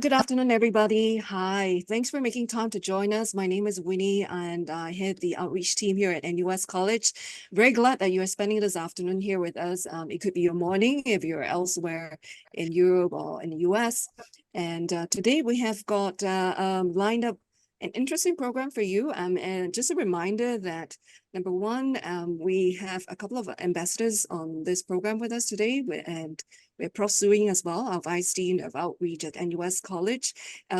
Good afternoon, everybody. Hi, thanks for making time to join us. My name is Winnie, and I head the outreach team here at NUS College. Very glad that you are spending this afternoon here with us. It could be your morning if you're elsewhere in Europe or in the US. And today we have got lined up an interesting program for you. And just a reminder that number one, we have a couple of ambassadors on this program with us today, and we're pursuing as well, our Vice Dean of Outreach at NUS College.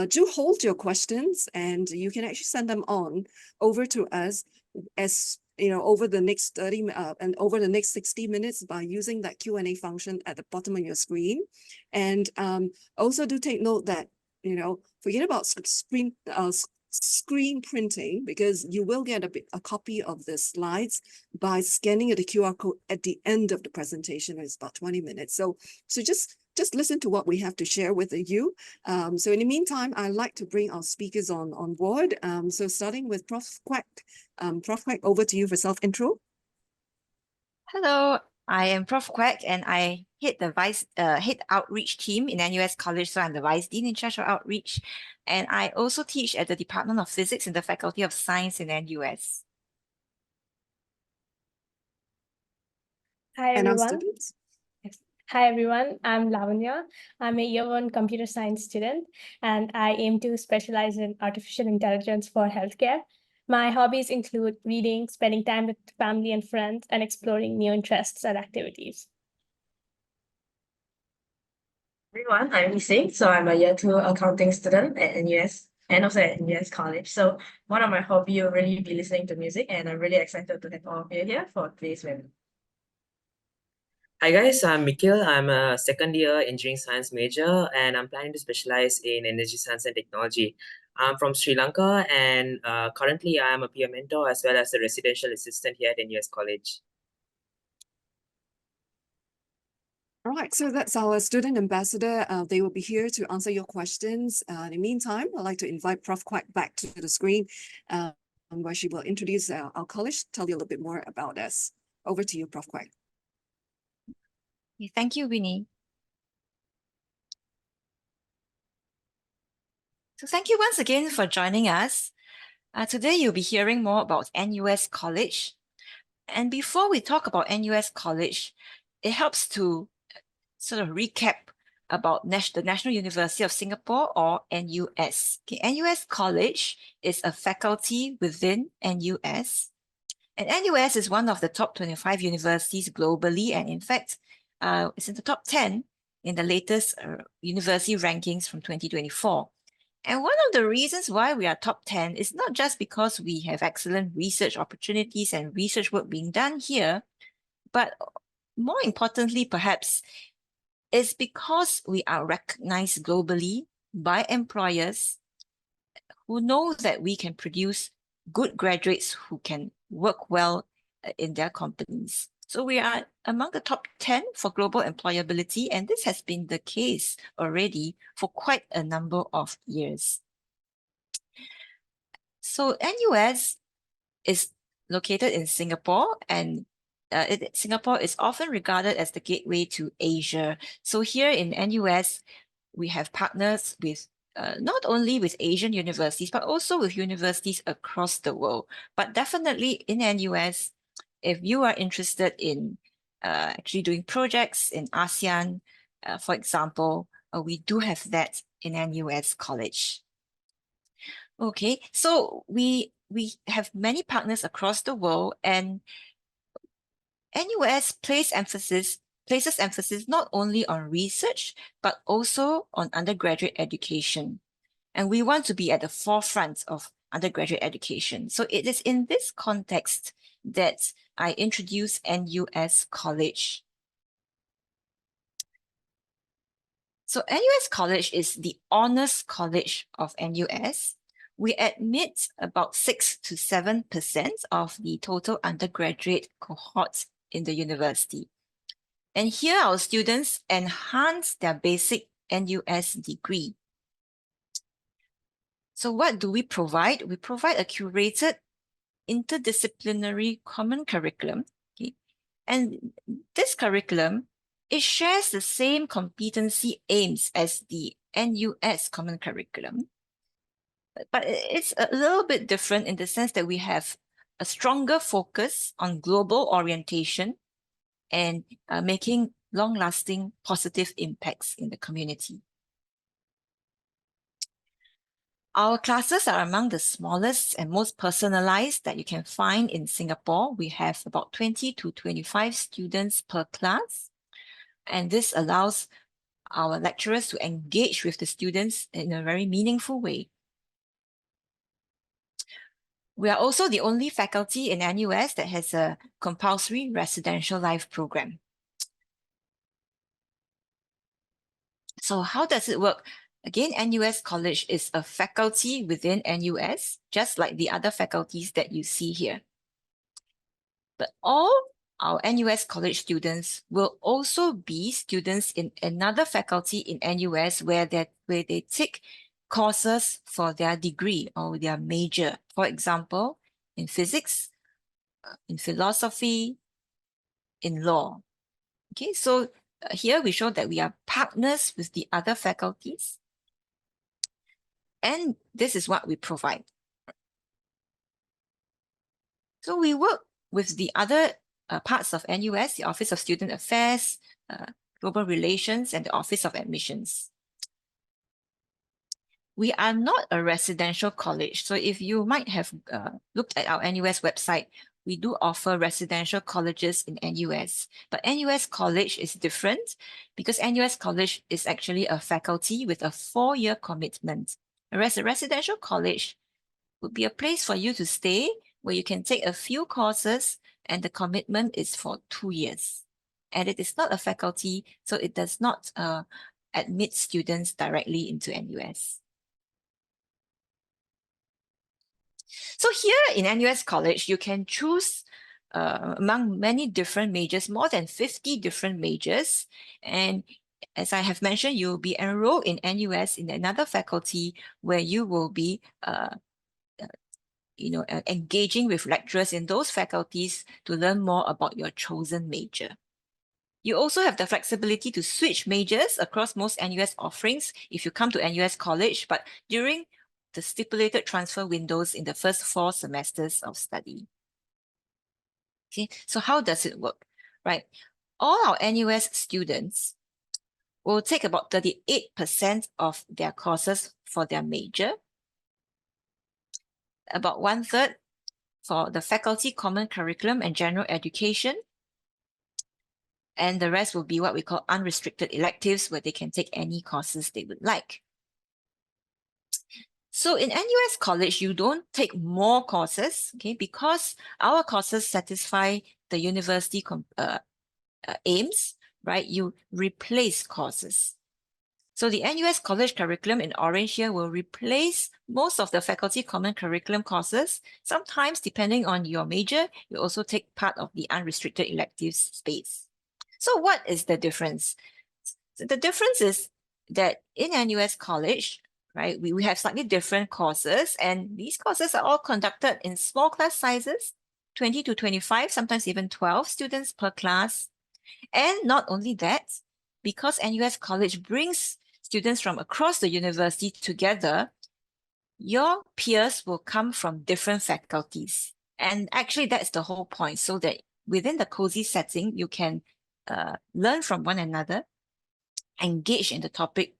Do hold your questions, and you can actually send them on over to us as over the next 60 minutes by using that Q&A function at the bottom of your screen. And also do take note that, forget about screen printing, because you will get a copy of the slides by scanning the QR code at the end of the presentation. It's about 20 minutes. So just listen to what we have to share with you. So in the meantime, I'd like to bring our speakers on board. So starting with Prof. Quek. Prof. Quek, over to you for self-intro. Hello, I am Prof. Quek, and I head the head outreach team in NUS College. So I'm the Vice Dean in charge of outreach, and I also teach at the Department of Physics in the Faculty of Science in NUS. Hi everyone. And our students. Hi everyone, I'm Lavanya. I'm a year 1 computer science student, and I aim to specialize in artificial intelligence for healthcare. My hobbies include reading, spending time with family and friends, and exploring new interests and activities. Everyone, I'm Ising. So I'm a year 2 accounting student at NUS and also at NUS College. So one of my hobbies will really be listening to music, and I'm really excited to have all of you here for today's webinar. Hi guys, I'm Mikil. I'm a second year engineering science major, and I'm planning to specialize in energy science and technology. I'm from Sri Lanka, and currently I am a peer mentor as well as a residential assistant here at NUS College. All right, so that's our student ambassador. They will be here to answer your questions. In the meantime, I'd like to invite Prof. Quek back to the screen, where she will introduce our college, tell you a little bit more about us. Over to you, Prof. Quek. Thank you, Winnie. So thank you once again for joining us. Today you'll be hearing more about NUS College. And before we talk about NUS College, it helps to sort of recap about the National University of Singapore, or NUS. Okay, NUS College is a faculty within NUS. And NUS is one of the top 25 universities globally, and in fact, it's in the top 10 in the latest university rankings from 2024. And one of the reasons why we are top 10 is not just because we have excellent research opportunities and research work being done here, but more importantly, perhaps, is because we are recognized globally by employers who know that we can produce good graduates who can work well in their companies. So we are among the top 10 for global employability, and this has been the case already for quite a number of years. So NUS is located in Singapore, and Singapore is often regarded as the gateway to Asia. So here in NUS, we have partners with not only with Asian universities, but also with universities across the world. But definitely in NUS, if you are interested in actually doing projects in ASEAN, for example, we do have that in NUS College. Okay, so we have many partners across the world, and NUS places emphasis not only on research, but also on undergraduate education. And we want to be at the forefront of undergraduate education. So it is in this context that I introduce NUS College. So NUS College is the honors college of NUS. We admit about 6 to 7% of the total undergraduate cohorts in the university. And here our students enhance their basic NUS degree. So what do we provide? We provide a curated interdisciplinary common curriculum. Okay? And this curriculum, it shares the same competency aims as the NUS common curriculum. But it's a little bit different in the sense that we have a stronger focus on global orientation and making long-lasting positive impacts in the community. Our classes are among the smallest and most personalized that you can find in Singapore. We have about 20 to 25 students per class, and this allows our lecturers to engage with the students in a very meaningful way. We are also the only faculty in NUS that has a compulsory residential life program. So how does it work? Again, NUS College is a faculty within NUS, just like the other faculties that you see here. But all our NUS College students will also be students in another faculty in NUS where they take courses for their degree or their major. For example, in physics, in philosophy, in law. Okay, so here we show that we are partners with the other faculties. And this is what we provide. So we work with the other parts of NUS, the Office of Student Affairs, Global Relations, and the Office of Admissions. We are not a residential college. So if you might have looked at our NUS website, we do offer residential colleges in NUS. But NUS College is different because NUS College is actually a faculty with a 4-year commitment. Whereas a residential college would be a place for you to stay where you can take a few courses and the commitment is for 2 years. And it is not a faculty, so it does not admit students directly into NUS. So here in NUS College, you can choose among many different majors, more than 50 different majors. And as I have mentioned, you'll be enrolled in NUS in another faculty where you will be engaging with lecturers in those faculties to learn more about your chosen major. You also have the flexibility to switch majors across most NUS offerings if you come to NUS College, but during the stipulated transfer windows in the first 4 semesters of study. Okay, so how does it work? Right, all our NUS students will take about 38% of their courses for their major, about 1/3 for the faculty common curriculum and general education, and the rest will be what we call unrestricted electives, where they can take any courses they would like. So in NUS College, you don't take more courses, okay, because our courses satisfy the university aims, right? You replace courses. So the NUS College curriculum in orange here will replace most of the faculty common curriculum courses. Sometimes, depending on your major, you also take part of the unrestricted electives space. So what is the difference? So the difference is that in NUS College, right, we have slightly different courses, and these courses are all conducted in small class sizes, 20 to 25, sometimes even 12 students per class. And not only that, because NUS College brings students from across the university together, your peers will come from different faculties. And actually, that's the whole point, so that within the cozy setting, you can learn from one another, engage in the topic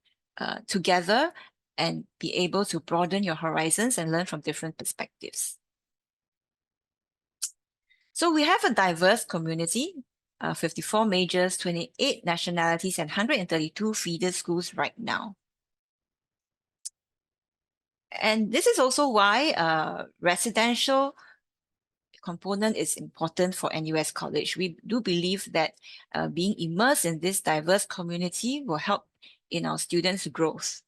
together, and be able to broaden your horizons and learn from different perspectives. So we have a diverse community, 54 majors, 28 nationalities, and 132 feeder schools right now. And this is also why residential component is important for NUS College. We do believe that being immersed in this diverse community will help in our students' growth.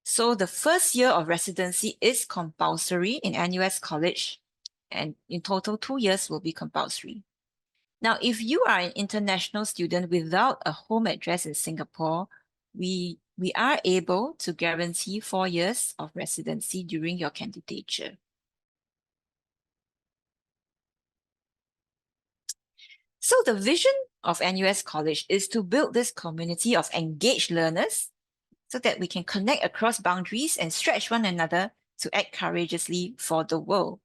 So the first year of residency is compulsory in NUS College, and in total 2 years will be compulsory. Now, if you are an international student without a home address in Singapore, we are able to guarantee 4 years of residency during your candidature. So the vision of NUS College is to build this community of engaged learners so that we can connect across boundaries and stretch one another to act courageously for the world.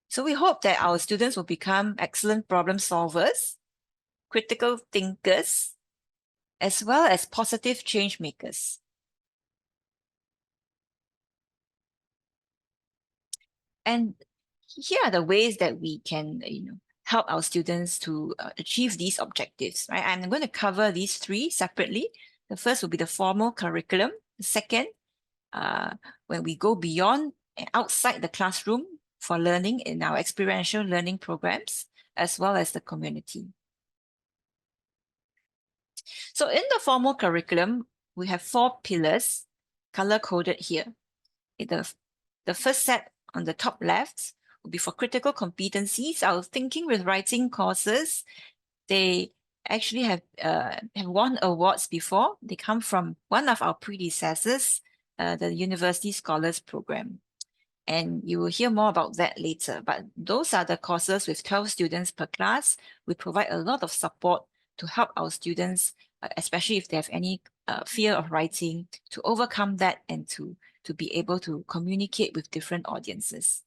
So we hope that our students will become excellent problem solvers, critical thinkers, as well as positive change makers. And here are the ways that we can, help our students to achieve these objectives, right? I'm going to cover these three separately. The first will be the formal curriculum. The second, when we go beyond and outside the classroom for learning in our experiential learning programs, as well as the community. So in the formal curriculum, we have 4 pillars color-coded here. The first set on the top left will be for critical competencies. Our thinking with writing courses, they actually have won awards before. They come from one of our predecessors, the University Scholars Program. And you will hear more about that later. But those are the courses with 12 students per class. We provide a lot of support to help our students, especially if they have any fear of writing, to overcome that and to be able to communicate with different audiences.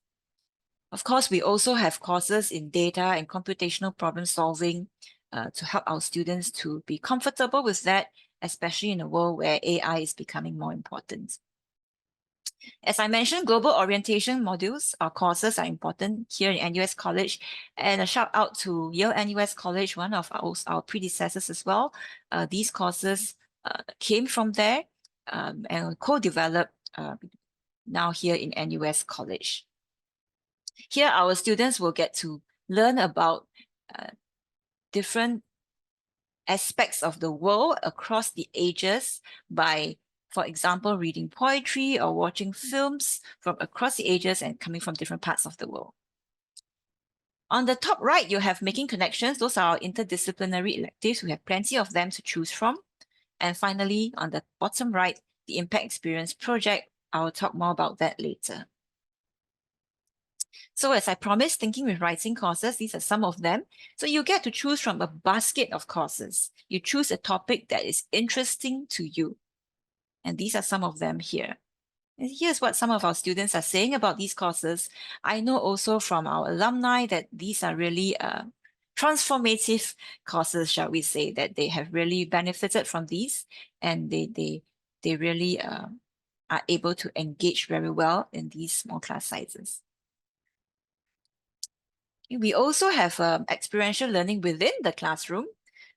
Of course, we also have courses in data and computational problem solving to help our students to be comfortable with that, especially in a world where AI is becoming more important. As I mentioned, global orientation modules or courses are important here in NUS College, and a shout out to Yale NUS College, one of our predecessors as well. These courses came from there and co-developed now here in NUS College. Here, our students will get to learn about different aspects of the world across the ages by, for example, reading poetry or watching films from across the ages and coming from different parts of the world. On the top right, you have making connections. Those are our interdisciplinary electives. We have plenty of them to choose from. And finally, on the bottom right, the Impact Experience Project. I will talk more about that later. So as I promised, thinking with writing courses, these are some of them. So you get to choose from a basket of courses. You choose a topic that is interesting to you. And these are some of them here. And here's what some of our students are saying about these courses. I know also from our alumni that these are really transformative courses, shall we say, that they have really benefited from these, and they really are able to engage very well in these small class sizes. We also have experiential learning within the classroom.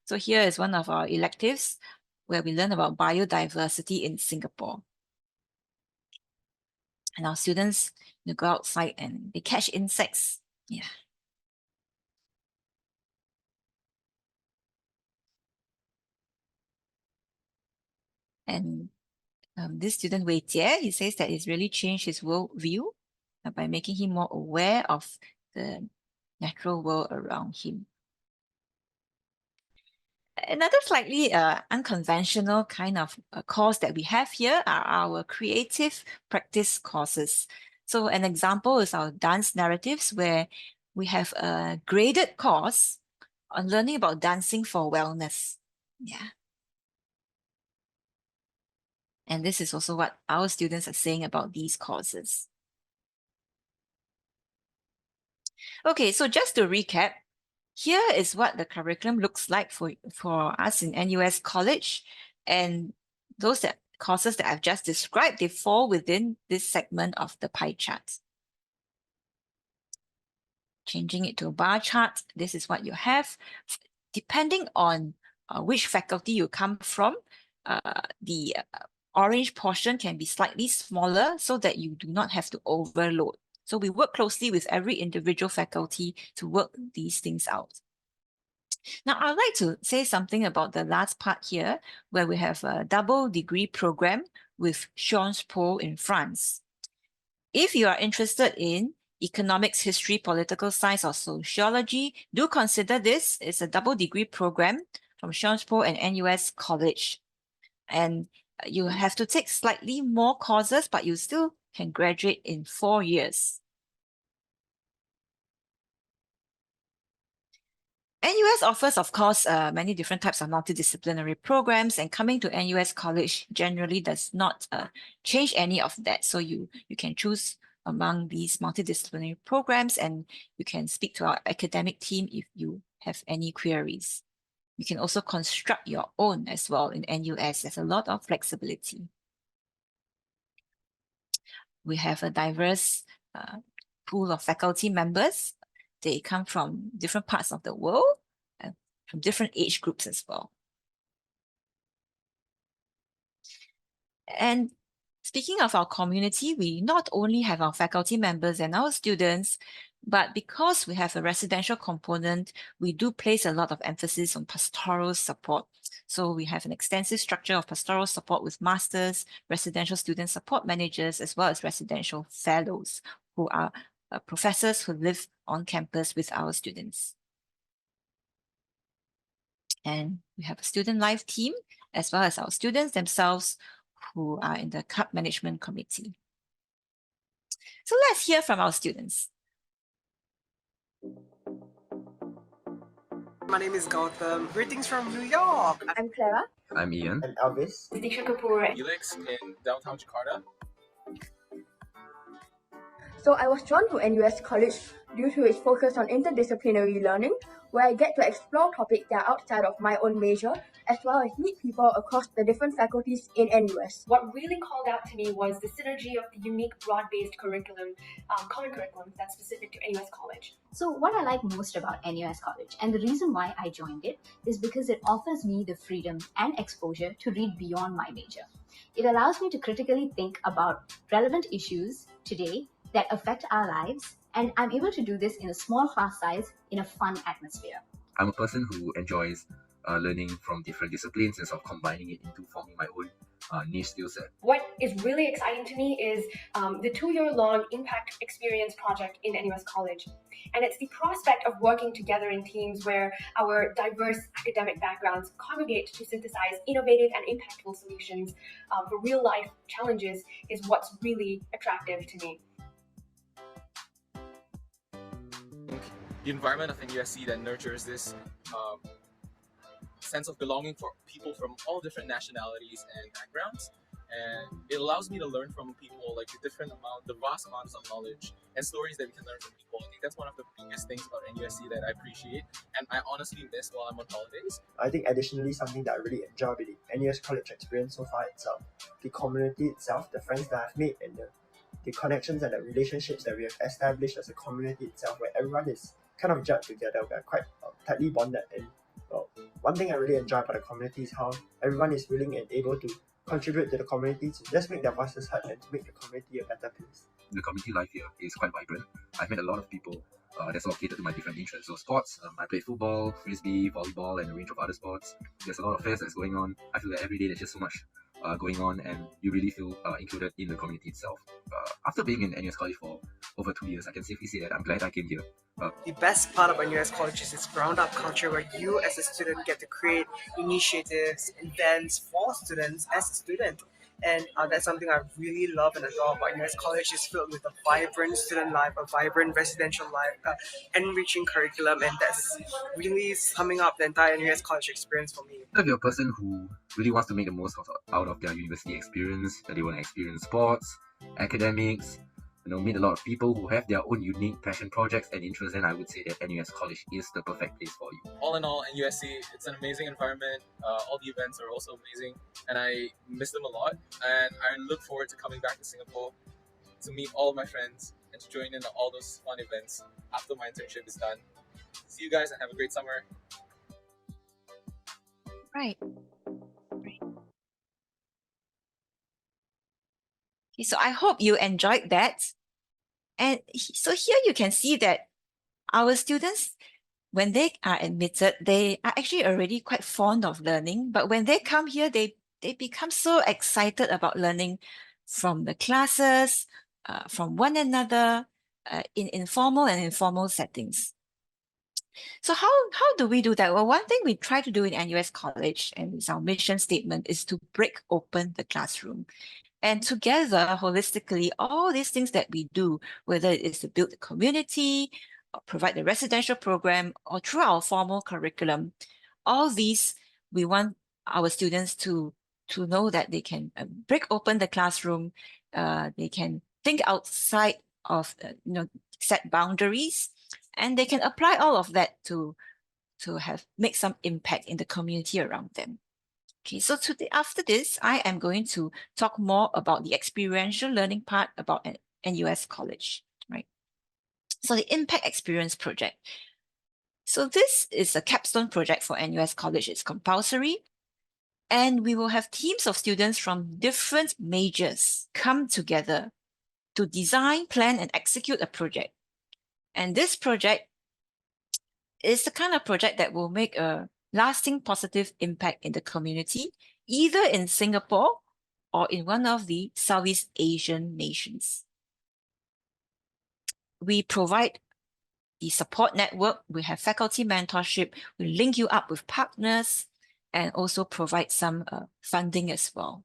So here is one of our electives where we learn about biodiversity in Singapore. And our students go outside and they catch insects. Yeah. And this student Wei Jie, he says that it's really changed his worldview by making him more aware of the natural world around him. Another slightly unconventional kind of course that we have here are our creative practice courses. So an example is our dance narratives, where we have a graded course on learning about dancing for wellness. Yeah. And this is also what our students are saying about these courses. Okay, so just to recap, here is what the curriculum looks like for us in NUS College. And those courses that I've just described, they fall within this segment of the pie chart. Changing it to a bar chart, this is what you have. Depending on which faculty you come from, the orange portion can be slightly smaller so that you do not have to overload. So we work closely with every individual faculty to work these things out. Now, I'd like to say something about the last part here, where we have a double degree program with Sciences Po in France. If you are interested in economics, history, political science, or sociology, do consider this. It's a double degree program from Sciences Po and NUS College. And you have to take slightly more courses, but you still can graduate in 4 years. NUS offers, of course, many different types of multidisciplinary programs, and coming to NUS College generally does not change any of that. So you can choose among these multidisciplinary programs, and you can speak to our academic team if you have any queries. You can also construct your own as well in NUS. There's a lot of flexibility. We have a diverse pool of faculty members. They come from different parts of the world, from different age groups as well. And speaking of our community, we not only have our faculty members and our students, but because we have a residential component, we do place a lot of emphasis on pastoral support. So we have an extensive structure of pastoral support with masters, residential student support managers, as well as residential fellows, who are professors who live on campus with our students. And we have a student life team, as well as our students themselves, who are in the club management committee. So let's hear from our students. My name is Gautam. Greetings from New York. I'm Clara. I'm Ian. And Elvis. Disha Kapoor. Felix in downtown Jakarta. So I was drawn to NUS College due to its focus on interdisciplinary learning, where I get to explore topics that are outside of my own major, as well as meet people across the different faculties in NUS. What really called out to me was the synergy of the unique broad-based curriculum, common curriculum that's specific to NUS College. So what I like most about NUS College, and the reason why I joined it, is because it offers me the freedom and exposure to read beyond my major. It allows me to critically think about relevant issues today that affect our lives, and I'm able to do this in a small class size in a fun atmosphere. I'm a person who enjoys learning from different disciplines and sort of combining it into forming my own niche skill set. What is really exciting to me is the 2-year-long impact experience project in NUS College. And it's the prospect of working together in teams where our diverse academic backgrounds congregate to synthesize innovative and impactful solutions for real-life challenges is what's really attractive to me. The environment of NUSC that nurtures this sense of belonging for people from all different nationalities and backgrounds, and it allows me to learn from people, like the vast amounts of knowledge and stories that we can learn from people. I think that's one of the biggest things about NUSC that I appreciate, and I honestly miss while I'm on holidays. I think additionally, something that I really enjoy with the NUS College experience so far itself, the community itself, the friends that I've made, and the connections and the relationships that we have established as a community itself, where everyone is kind of gelled together. We are quite tightly bonded, and one thing I really enjoy about the community is how everyone is willing and able to contribute to the community to just make their voices heard and to make the community a better place. The community life here is quite vibrant. I've met a lot of people that's all catered to my different interests. So sports, I play football, frisbee, volleyball, and a range of other sports. There's a lot of fairs that's going on. I feel that every day there's just so much going on, and you really feel included in the community itself. After being in NUS College for over 2 years, I can safely say that I'm glad I came here. The best part of NUS College is its ground-up culture, where you as a student get to create initiatives, events for students as a student. And that's something I really love and adore about NUS College. Is filled with a vibrant student life, a vibrant residential life, enriching curriculum, and that's really summing up the entire NUS College experience for me. If you're a person who really wants to make the most out of their university experience, that they want to experience sports, academics, meet a lot of people who have their own unique passion projects and interests, and I would say that NUS College is the perfect place for you. All in all, NUSC, it's an amazing environment. All the events are also amazing, and I miss them a lot. And I look forward to coming back to Singapore to meet all of my friends and to join in all those fun events after my internship is done. See you guys and have a great summer. Right. Okay, so I hope you enjoyed that. And so here you can see that our students, when they are admitted, they are actually already quite fond of learning. But when they come here, they become so excited about learning from the classes, from one another, in informal and informal settings. So how do we do that? Well, one thing we try to do in NUS College, and it's our mission statement, is to break open the classroom. And together, holistically, all these things that we do, whether it is to build the community, provide the residential program, or through our formal curriculum. All these, we want our students to know that they can break open the classroom, they can think outside of, set boundaries, and they can apply all of that to make some impact in the community around them. Okay, so today, after this, I am going to talk more about the experiential learning part about NUS College, right? So the Impact Experience Project. So this is a capstone project for NUS College. It's compulsory. And we will have teams of students from different majors come together to design, plan, and execute a project. And this project is the kind of project that will make a lasting positive impact in the community, either in Singapore or in one of the Southeast Asian nations. We provide the support network, we have faculty mentorship, we link you up with partners, and also provide some funding as well.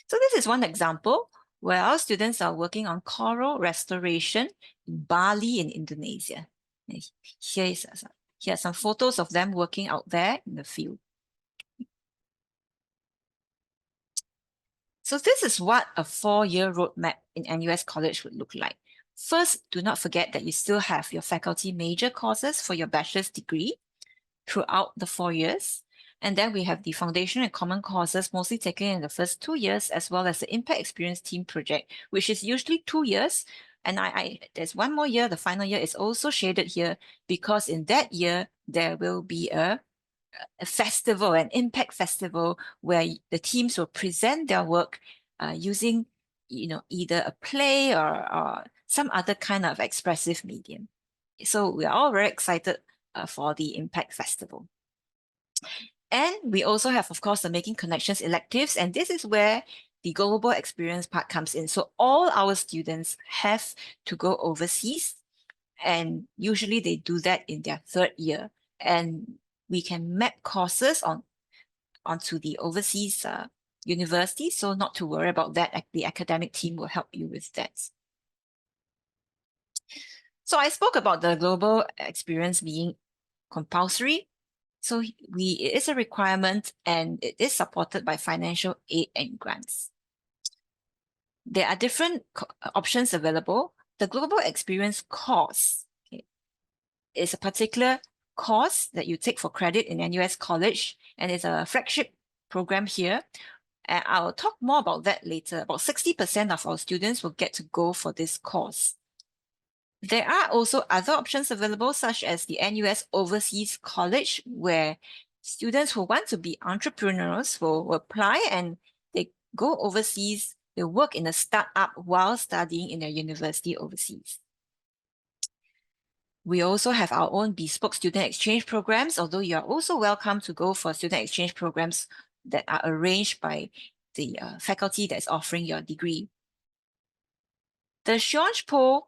So this is one example where our students are working on coral restoration in Bali in Indonesia. Here are some photos of them working out there in the field. So this is what a 4-year roadmap in NUS College would look like. First, do not forget that you still have your faculty major courses for your bachelor's degree throughout the 4 years. And then we have the foundation and common courses mostly taken in the first 2 years, as well as the Impact Experience Team project, which is usually 2 years. And there's one more year, the final year is also shaded here, because in that year, there will be a festival, an impact festival, where the teams will present their work using either a play or some other kind of expressive medium. So we're all very excited for the Impact Festival. And we also have, of course, the Making Connections electives, and this is where the global experience part comes in. So all our students have to go overseas, and usually they do that in their 3rd year. And we can map courses onto the overseas university, so not to worry about that. The academic team will help you with that. So I spoke about the global experience being compulsory. So it is a requirement, and it is supported by financial aid and grants. There are different options available. The global experience course is a particular course that you take for credit in NUS College, and it's a flagship program here. And I'll talk more about that later. About 60% of our students will get to go for this course. There are also other options available, such as the NUS Overseas College, where students who want to be entrepreneurs will apply and they go overseas. They work in a startup while studying in a university overseas. We also have our own bespoke student exchange programs, although you are also welcome to go for student exchange programs that are arranged by the faculty that's offering your degree. The Seanch-Po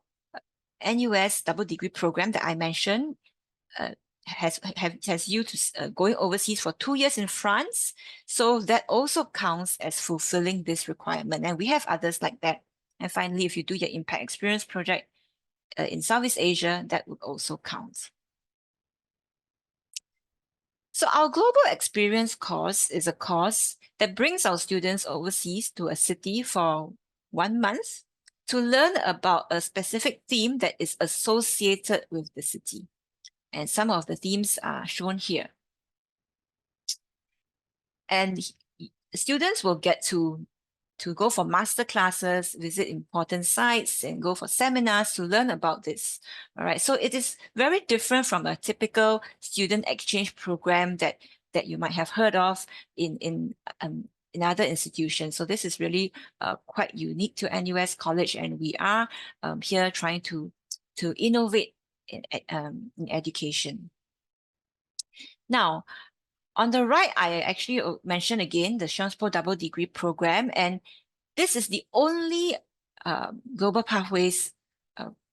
NUS double degree program that I mentioned has you to going overseas for 2 years in France. So that also counts as fulfilling this requirement. And we have others like that. And finally, if you do your Impact Experience project in Southeast Asia, that would also count. So our Global Experience course is a course that brings our students overseas to a city for 1 month to learn about a specific theme that is associated with the city. And some of the themes are shown here. And students will get to go for master classes, visit important sites, and go for seminars to learn about this. All right, so it is very different from a typical student exchange program that you might have heard of in other institutions. So this is really quite unique to NUS College, and we are here trying to innovate in education. Now, on the right, I actually mentioned again the Seanch-Po double degree program, and this is the only Global Pathways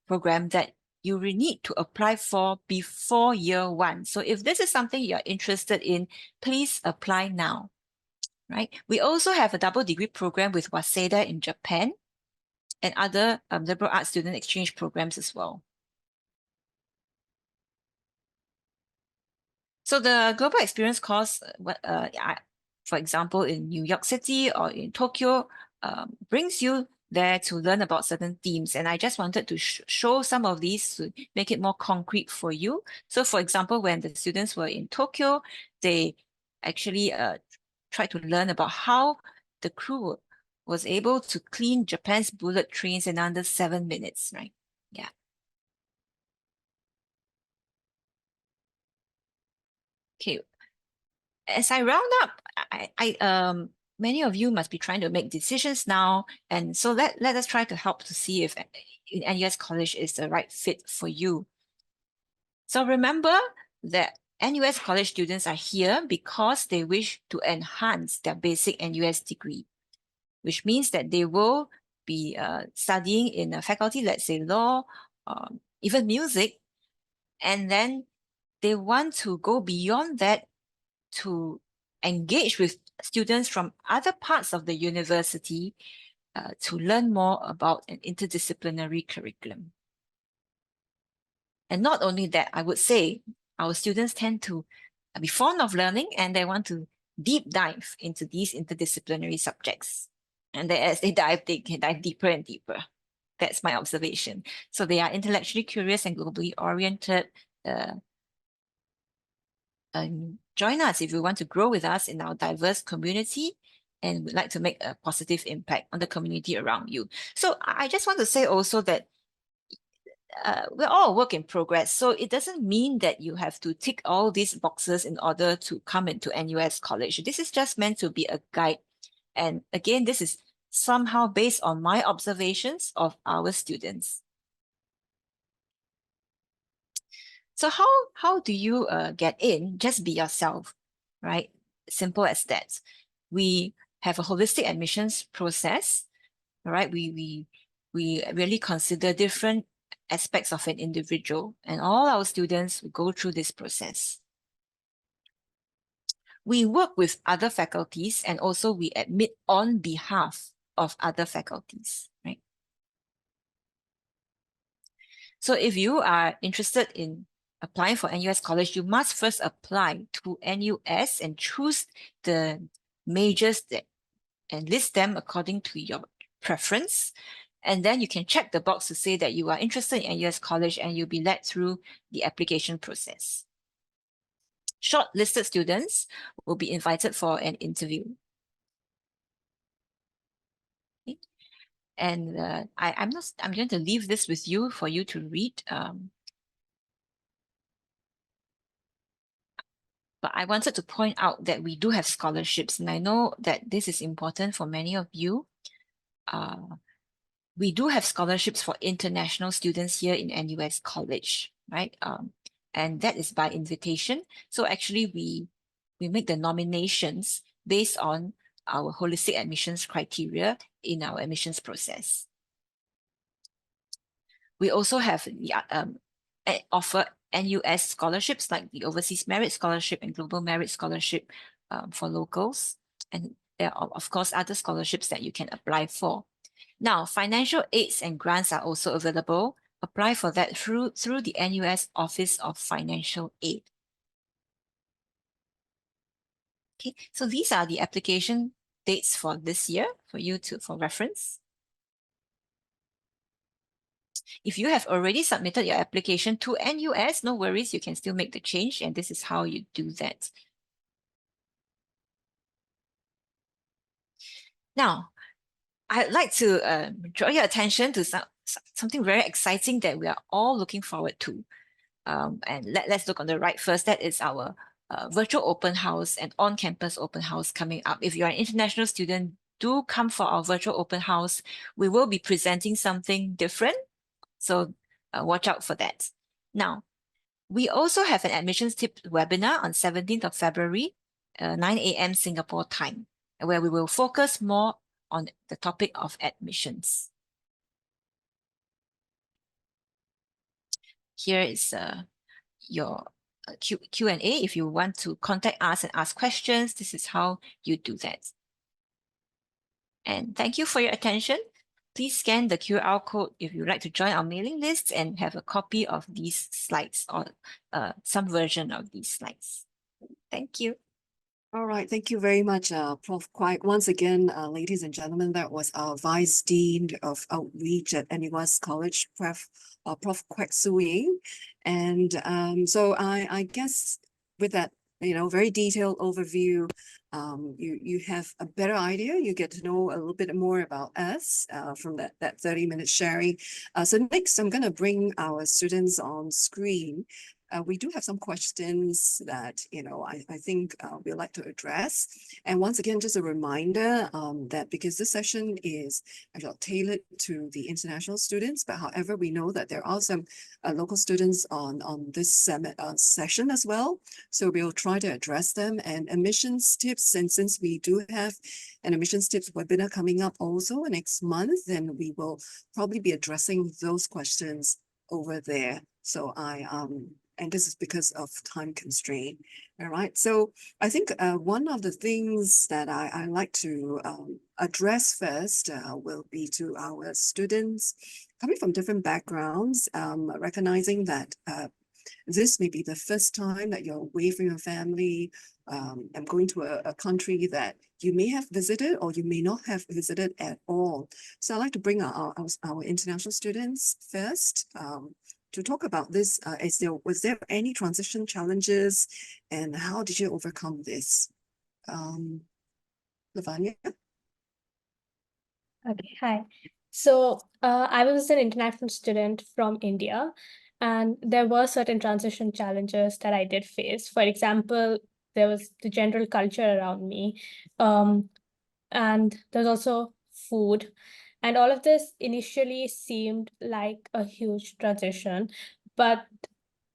program that you will need to apply for before year 1. So if this is something you're interested in, please apply now, right? We also have a double degree program with Waseda in Japan. and other liberal arts student exchange programs as well. So the global experience course, for example, in New York City or in Tokyo, brings you there to learn about certain themes. And I just wanted to show some of these to make it more concrete for you. So for example, when the students were in Tokyo, they actually tried to learn about how the crew was able to clean Japan's bullet trains in under 7 minutes, right? Yeah. Okay. As I round up, many of you must be trying to make decisions now. And so let us try to help to see if NUS College is the right fit for you. So remember that NUS College students are here because they wish to enhance their basic NUS degree, which means that they will be studying in a faculty, let's say law, even music, and then they want to go beyond that to engage with students from other parts of the university to learn more about an interdisciplinary curriculum. And not only that, I would say our students tend to be fond of learning and they want to deep dive into these interdisciplinary subjects. And then as they dive, they can dive deeper and deeper. That's my observation. So they are intellectually curious and globally oriented. Join us if you want to grow with us in our diverse community and would like to make a positive impact on the community around you. So I just want to say also that we're all a work in progress. So it doesn't mean that you have to tick all these boxes in order to come into NUS College. This is just meant to be a guide. And again, this is somehow based on my observations of our students. So how do you get in? Just be yourself, right? Simple as that. We have a holistic admissions process, all right? We really consider different aspects of an individual, and all our students go through this process. We work with other faculties, and also we admit on behalf of other faculties, right? So if you are interested in applying for NUS College, you must first apply to NUS and choose the majors and list them according to your preference. And then you can check the box to say that you are interested in NUS College and you'll be led through the application process. Shortlisted students will be invited for an interview. Okay. And I'm going to leave this with you for you to read. But I wanted to point out that we do have scholarships, and I know that this is important for many of you. We do have scholarships for international students here in NUS College, right? And that is by invitation. So actually we make the nominations based on our holistic admissions criteria in our admissions process. We also have offer NUS scholarships like the Overseas Merit Scholarship and Global Merit Scholarship for locals. And there are, of course, other scholarships that you can apply for. Now, financial aids and grants are also available. Apply for that through the NUS Office of Financial Aid. Okay, so these are the application dates for this year for you for reference. If you have already submitted your application to NUS, no worries, you can still make the change, and this is how you do that. Now, I'd like to draw your attention to something very exciting that we are all looking forward to. And let's look on the right first. That is our virtual open house and on-campus open house coming up. If you're an international student, do come for our virtual open house. We will be presenting something different, so watch out for that. Now, we also have an admissions tip webinar on 17th of February, 9 a.m. Singapore time, where we will focus more on the topic of admissions. Here is your Q&A. If you want to contact us and ask questions, this is how you do that. And thank you for your attention. Please scan the QR code if you'd like to join our mailing list and have a copy of these slides or some version of these slides. Thank you. All right, thank you very much, Prof. Quack. Once again, ladies and gentlemen, that was our Vice Dean of Outreach at NUS College, Prof. Quack Sui. And so I guess with that, very detailed overview, you have a better idea. You get to know a little bit more about us from that 30-minute sharing. So next, I'm going to bring our students on screen. We do have some questions that, I think we'd like to address. And once again, just a reminder that because this session is tailored to the international students, but however, we know that there are some local students on this session as well. So we'll try to address them and admissions tips. And since we do have an admissions tips webinar coming up also next month, then we will probably be addressing those questions over there. So and this is because of time constraint. All right. So I think one of the things that I like to address first will be to our students coming from different backgrounds, recognizing that this may be the first time that you're away from your family and going to a country that you may have visited or you may not have visited at all. So I'd like to bring our international students first. To talk about this, was there any transition challenges and how did you overcome this? Lavanya? Okay, hi. So I was an international student from India, and there were certain transition challenges that I did face. For example, there was the general culture around me, and there's also food. And all of this initially seemed like a huge transition, but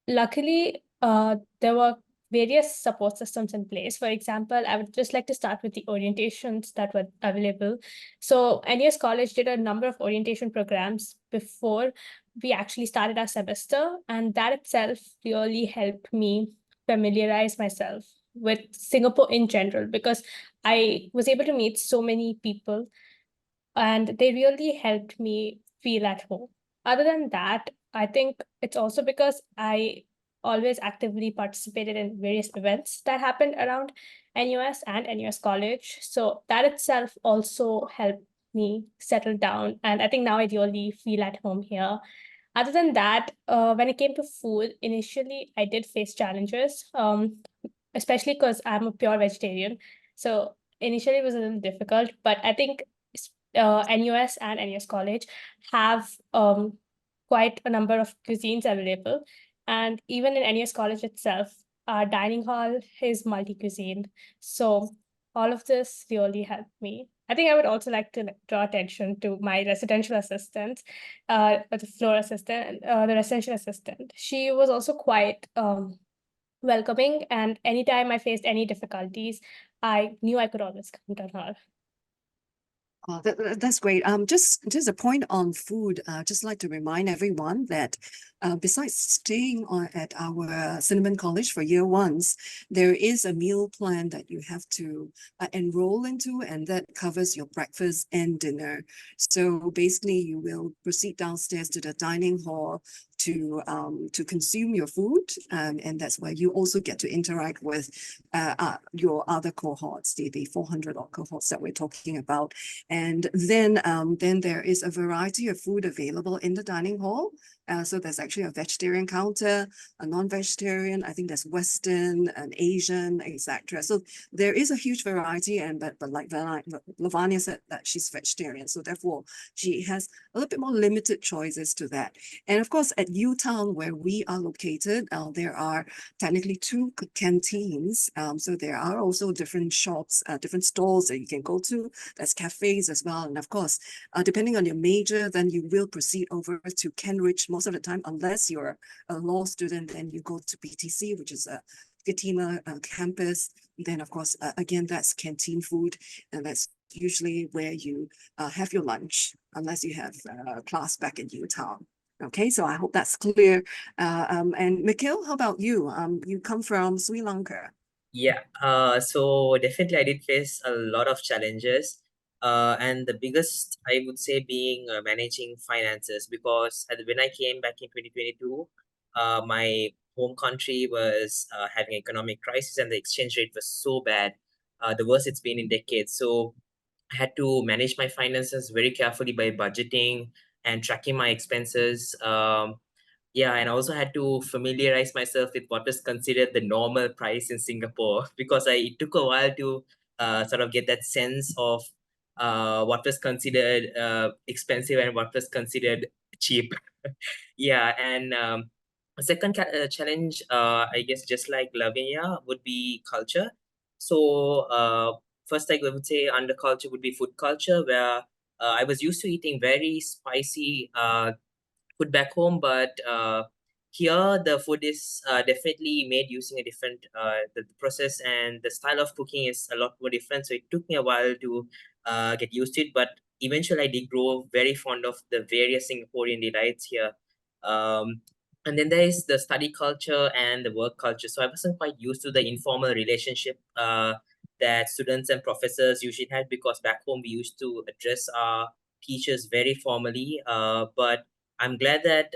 luckily, there were various support systems in place. For example, I would just like to start with the orientations that were available. So NUS College did a number of orientation programs before we actually started our semester, and that itself really helped me familiarize myself with Singapore in general, because I was able to meet so many people and they really helped me feel at home. Other than that, I think it's also because I always actively participated in various events that happened around NUS and NUS College. So that itself also helped me settle down. And I think now I really feel at home here. Other than that, when it came to food, initially I did face challenges, especially because I'm a pure vegetarian. So initially it was a little difficult, but I think NUS and NUS College have quite a number of cuisines available. And even in NUS College itself, our dining hall is multi-cuisine. So all of this really helped me. I think I would also like to draw attention to my residential assistant, the floor assistant, the residential assistant. She was also quite welcoming, and anytime I faced any difficulties, I knew I could always count on her. That's great. Just a point on food. Just like to remind everyone that besides staying at our Cinnamon College for year ones, there is a meal plan that you have to enroll into, and that covers your breakfast and dinner. So basically, you will proceed downstairs to the dining hall to consume your food, and that's where you also get to interact with your other cohorts, the 400 odd cohorts that we're talking about. And then there is a variety of food available in the dining hall. So there's actually a vegetarian counter, a non-vegetarian, I think there's Western and Asian, etc. So there is a huge variety, but like Lavanya said that she's vegetarian, so therefore she has a little bit more limited choices to that. And of course, at UTown, where we are located, there are technically 2 canteens. So there are also different shops, different stalls that you can go to. There's cafes as well. And of course, depending on your major, then you will proceed over to Kentridge most of the time, unless you're a law student, then you go to BTC, which is a Gatima campus. Then, of course, again, that's canteen food, and that's usually where you have your lunch, unless you have class back in Utah. Okay, so I hope that's clear. And Mikhail, how about you? You come from Sri Lanka. Yeah, so definitely I did face a lot of challenges. And the biggest, I would say, being managing finances, because when I came back in 2022, my home country was having economic crisis and the exchange rate was so bad, the worst it's been in decades. So I had to manage my finances very carefully by budgeting and tracking my expenses. Yeah, and I also had to familiarize myself with what was considered the normal price in Singapore because it took a while to sort of get that sense of what was considered expensive and what was considered cheap. Yeah, and a second challenge, I guess, just like Lavinia, would be culture. So first, I would say under culture would be food culture, where I was used to eating very spicy food back home, but here the food is definitely made using a different the process, and the style of cooking is a lot more different. So it took me a while to get used to it, but eventually I did grow very fond of the various Singaporean delights here. Um, and then there is the study culture and the work culture. So I wasn't quite used to the informal relationship that students and professors usually had, because back home we used to address our teachers very formally. But I'm glad that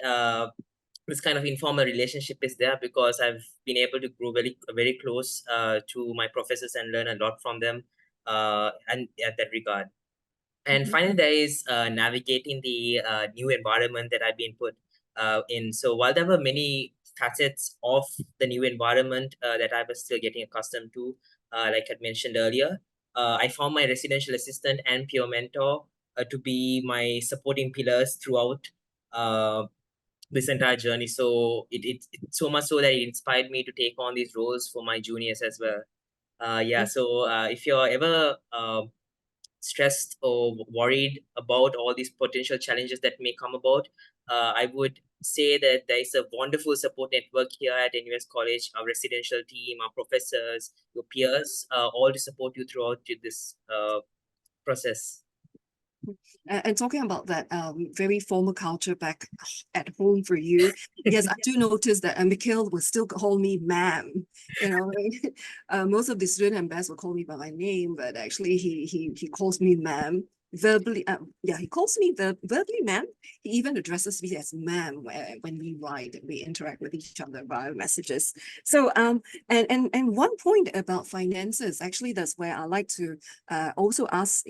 this kind of informal relationship is there, because I've been able to grow very close to my professors and learn a lot from them and at that regard. And finally, there is navigating the new environment that I've been put in. So while there were many facets of the new environment that I was still getting accustomed to, like I mentioned earlier, I found my residential assistant and peer mentor to be my supporting pillars throughout this entire journey. So it so much so that it inspired me to take on these roles for my juniors as well. Yeah, so if you're ever stressed or worried about all these potential challenges that may come about, I would say that there is a wonderful support network here at NUS College, our residential team, our professors, your peers, all to support you throughout this process. And talking about that very formal culture back at home for you, yes, I do notice that Mikhail will still call me ma'am. You know, most of the student ambassadors will call me by my name, but actually he calls me ma'am verbally. Yeah, he calls me verbally ma'am. He even addresses me as ma'am when we write and we interact with each other via messages. So and one point about finances, actually, that's where I like to also ask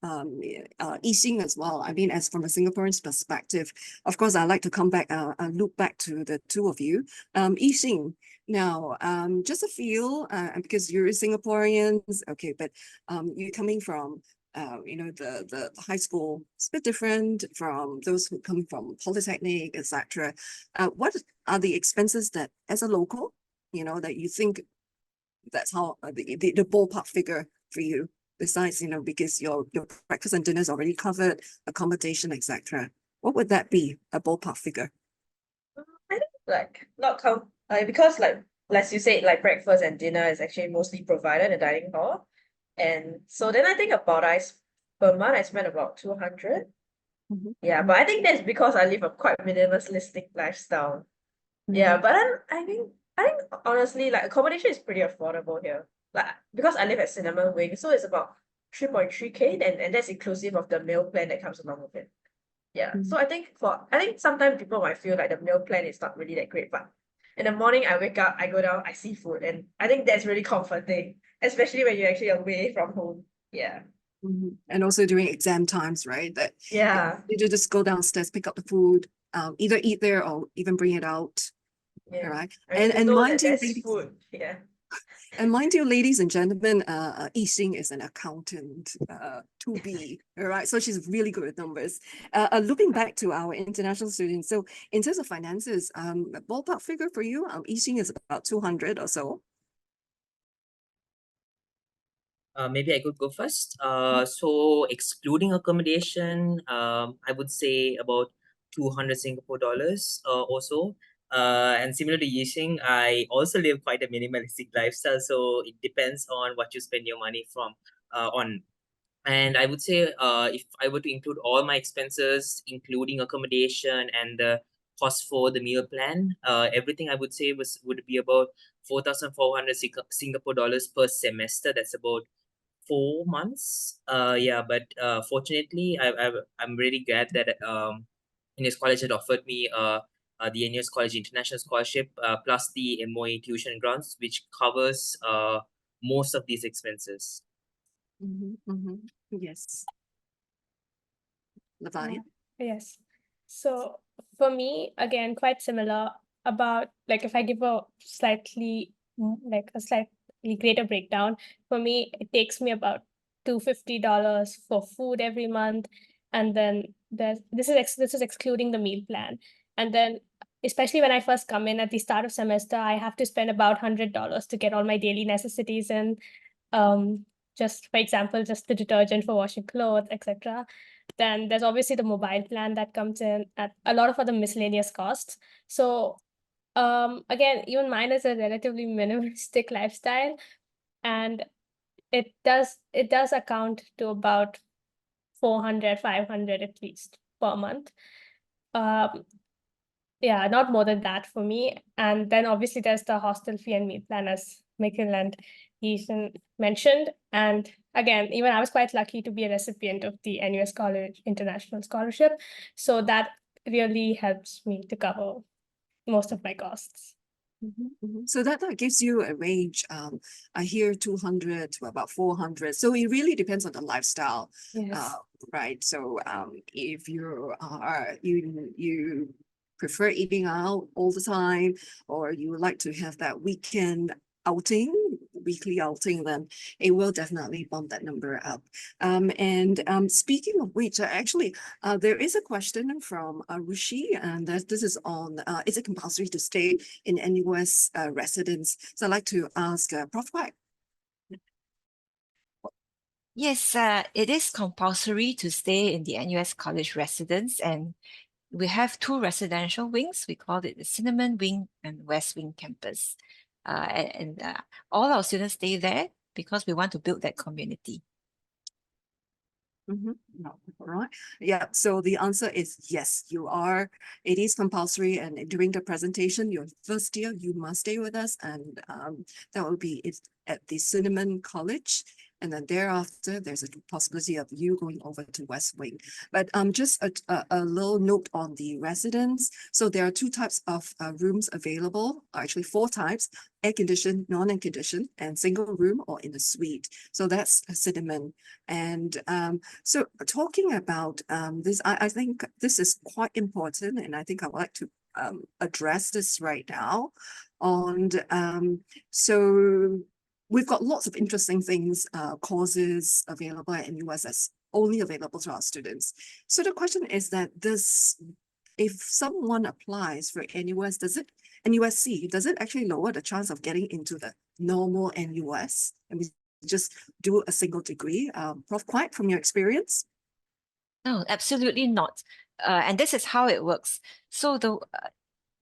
Yixing as well. I mean, as from a Singaporean's perspective, of course, I like to come back, look back to the two of you. Yixing, now, just a feel, because you're Singaporeans, okay, but you're coming from you know, the high school, it's a bit different from those who come from polytechnic, etc. What are the expenses that, as a local, you know, that you think that's how the ballpark figure for you? Besides, you know, because your breakfast and dinner is already covered, accommodation, etc. What would that be, a ballpark figure? I think like not count because like as you said, like breakfast and dinner is actually mostly provided in the dining hall. And so then I think about per month I spend about 200. Yeah, but I think that's because I live a quite minimalistic lifestyle. Yeah, but then I think honestly, like accommodation is pretty affordable here. Like because I live at Cinnamon Wing, so it's about 3.3K, and that's inclusive of the meal plan that comes along with it. Yeah. So I think sometimes people might feel like the meal plan is not really that great, but in the morning I wake up, I go down, I see food, and I think that's really comforting, especially when you're actually away from home. Yeah. And also during exam times, right? That Yeah. you just go downstairs, pick up the food, either eat there or even bring it out. Yeah. All right. I mean, And know mind that you, there's ladies, food. Yeah. and mind you, ladies and gentlemen, Yixing is an accountant to be, all right? So she's really good with numbers. Looking back to our international students, so in terms of finances, a ballpark figure for you, Yixing is about 200 or so. Maybe I could go first. So excluding accommodation, I would say about 200 Singapore dollars or so. And similar to Yixing, I also live quite a minimalistic lifestyle. So it depends on what you spend your money on. And I would say if I were to include all my expenses, including accommodation and the cost for the meal plan, everything I would say would be about 4,400 Singapore dollars per semester. That's about 4 months. Yeah, but fortunately, I'm really glad that NUS College had offered me the NUS College International Scholarship plus the MOE tuition grants, which covers most of these expenses. Yes. Lavanya? Yes. So for me, again, quite similar. About like if I give a slightly greater breakdown, for me, it takes me about $250 for food every month, and then this is excluding the meal plan, and then especially when I first come in at the start of semester, I have to spend about $100 to get all my daily necessities in. Just for example, just the detergent for washing clothes, etc. Then there's obviously the mobile plan that comes in at a lot of other miscellaneous costs. So again, even mine is a relatively minimalistic lifestyle, and it does account to about 400, 500 at least per month. Yeah, not more than that for me. And then obviously there's the hostel fee and meal plan, as Mikhail and Ethan mentioned. And again, even I was quite lucky to be a recipient of the NUS College International Scholarship. So that really helps me to cover most of my costs. So that gives you a range. I hear 200 to about 400. So it really depends on the lifestyle, Yes. right? So if you prefer eating out all the time, or you like to have that weekly outing, then it will definitely bump that number up. And speaking of which, actually, there is a question from Rushi, and this is on, is it compulsory to stay in NUS residence? So I'd like to ask Prof. Quack. Yes, it is compulsory to stay in the NUS College residence, and we have two residential wings. We call it the Cinnamon Wing and West Wing campus. And all our students stay there because we want to build that community. No, all right. Yeah, so the answer is yes, you are. It is compulsory, and during the presentation, your first year, you must stay with us, and that will be it at the Cinnamon College. And then thereafter, there's a possibility of you going over to West Wing. But just a little note on the residence. So there are two types of rooms available, actually 4 types: air-conditioned, non-air-conditioned, and single room or in a suite. So that's a Cinnamon. And so talking about this, I think this is quite important, and I think I would like to address this right now. So we've got lots of interesting things, courses available at NUS that's only available to our students. So the question is that if someone applies for NUS, NUSC, does it actually lower the chance of getting into the normal NUS? And we just do a single degree? Prof. Quack, from your experience? No, absolutely not. And this is how it works. So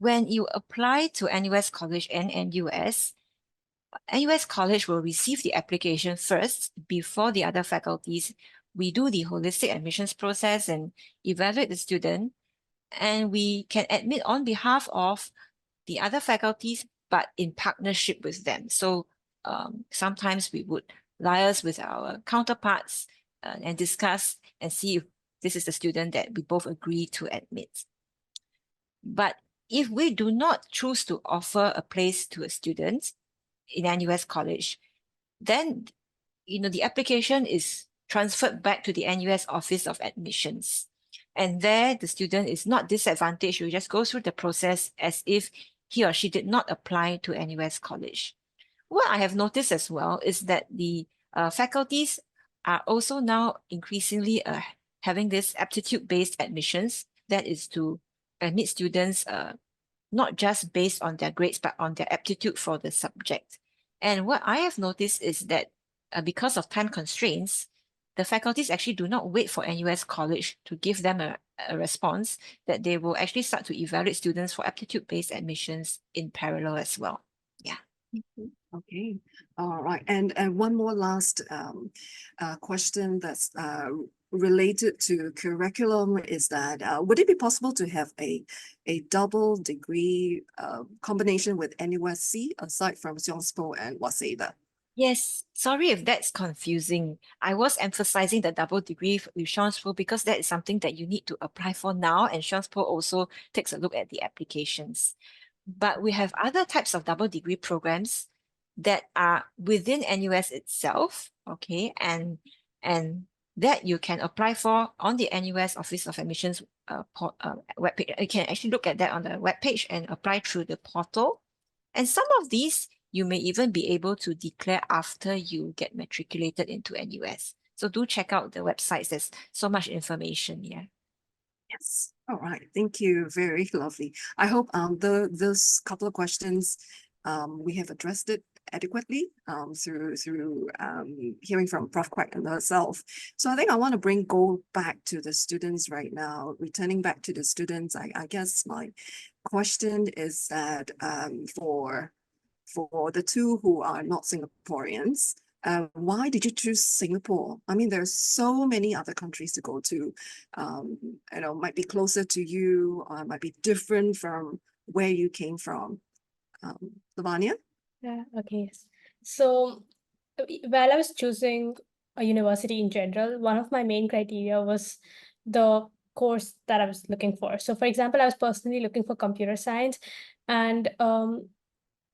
when you apply to NUS College and NUS, NUS College will receive the application first before the other faculties. We do the holistic admissions process and evaluate the student, and we can admit on behalf of the other faculties, but in partnership with them. So sometimes we would liaise with our counterparts and discuss and see if this is the student that we both agree to admit. But if we do not choose to offer a place to a student in NUS College, then the application is transferred back to the NUS Office of Admissions. And there the student is not disadvantaged. We just go through the process as if he or she did not apply to NUS College. What I have noticed as well is that the faculties are also now increasingly having this aptitude-based admissions, that is to admit students not just based on their grades, but on their aptitude for the subject. And what I have noticed is that because of time constraints, the faculties actually do not wait for NUS College to give them a response, that they will actually start to evaluate students for aptitude-based admissions in parallel as well. Yeah. Okay, all right. And one more last question that's related to curriculum is that would it be possible to have a double degree combination with NUSC aside from Siongspo and Waseda? Yes, sorry if that's confusing. I was emphasizing the double degree with Sean's Pro because that is something that you need to apply for now, and Sean's Pro also takes a look at the applications. But we have other types of double degree programs that are within NUS itself, okay, and that you can apply for on the NUS Office of Admissions webpage. You can actually look at that on the webpage and apply through the portal. And some of these you may even be able to declare after you get matriculated into NUS. So do check out the websites. There's so much information here. Yes. All right. Thank you. Very lovely. I hope those couple of questions we have addressed it adequately through hearing from Prof. Quack and herself. So I think I want to go back to the students right now. Returning back to the students, I guess my question is that for the two who are not Singaporeans, why did you choose Singapore? I mean, there's so many other countries to go to. Might be closer to you, or might be different from where you came from. Lavanya? Yeah, okay. Yes. So while I was choosing a university in general, one of my main criteria was the course that I was looking for. So for example, I was personally looking for computer science, and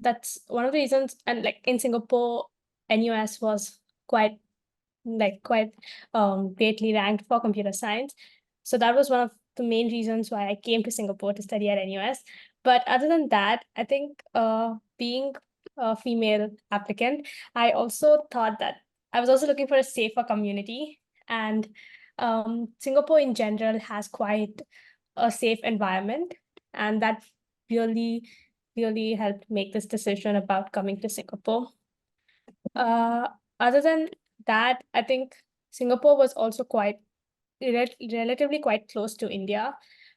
that's one of the reasons. And like in Singapore, NUS was quite greatly ranked for computer science. So that was one of the main reasons why I came to Singapore to study at NUS. But other than that, I think being a female applicant, I also thought that I was also looking for a safer community. And Singapore in general has quite a safe environment. And that really, really helped make this decision about coming to Singapore. Other than that, I think Singapore was also relatively quite close to India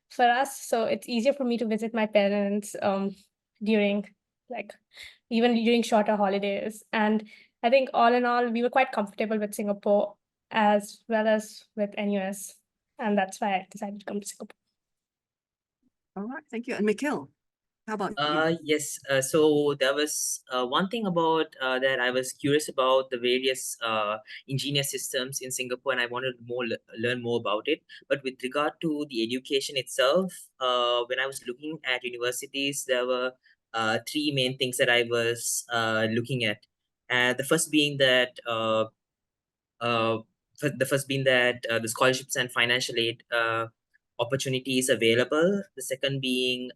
for us. So it's easier for me to visit my parents during even during shorter holidays. And I think all in all, we were quite comfortable with Singapore as well as with NUS. And that's why I decided to come to Singapore. All right, thank you. And Mikhail, how about you? Yes, so there was one thing about that I was curious about the various engineer systems in Singapore, and I wanted learn more about it. But with regard to the education itself, when I was looking at universities, there were three main things that I was looking at. The first being that the scholarships and financial aid opportunities available. The second being